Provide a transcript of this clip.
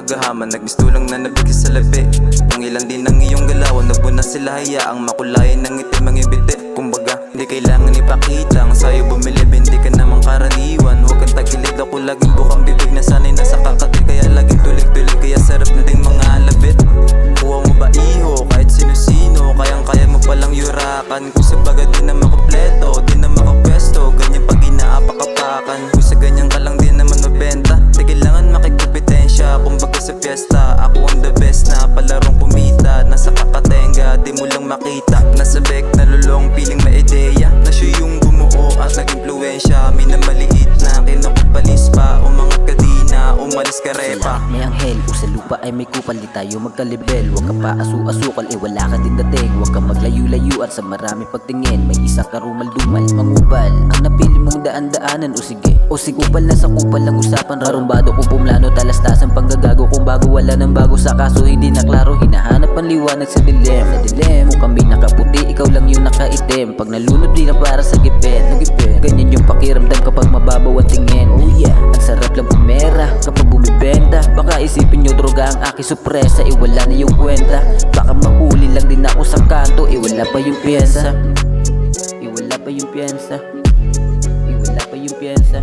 agahaman, nagbistulang na nabigay sa labi. Kung ilan din ang iyong galawan, huwag mo na sila hayaang makulayan ng itim ang ibiti. Kumbaga, hindi kailangan ipakita ang sayo bumilib, hindi ka namang karaniwan. Huwag kang tagilid, ako laging bukang bibig na sanay nasa kakatil, kaya laging tulig-tulig, kaya sarap na ding mga alabit. Kuha mo ba iho, kahit sino-sino, kayang-kaya mo palang yurakan. Kung sa baga di na makompleto, di na makapwesto, ganyan pag inaapakapakan. Kung sa ganyan ka lang di naman mabenta, di kailangan makikupitensya. Kumbaga sa fiesta, ako ang the best na palarong kumita. Nasa kakatenga, di mo lang makita. Nasa bek, nalulong, piling maideya na siya yung bumuo at nag-impluensya. Minamaliit na kinukupalis pa, umangat ka di na, umalis ka repa. May anghel o sa lupa ay may kupal, di tayo magkalibel. Huwag ka pa asu-asukal, wala ka din dating. Huwag ka maglayu-layuan sa marami pagtingin. May isa ka rumal-dumal, mangupal ang napili mong daan-daanan. O sige kupal na sa kupal lang usapan. Rarumbado kung pumlano, talastasan panggagago. Kung bago wala ng bago sa kaso hindi na klaro. Hinahanap ang liwanag sa dilim. Kung kami nakaputi, ikaw lang yung nakaitim. Pag nalunod di na para sa gipit. Ganyan yung pakiramdam kapag mababaw ang tingin. Oh yeah, ang sarap lang pumera kapag bumibenta. Baka isipin nyo droga ang aking supresa, wala na yung kwenta. Baka mahuli lang din ako sa kanto, wala pa yung piyensa. Wala pa yung piyensa. Wala pa yung piyensa.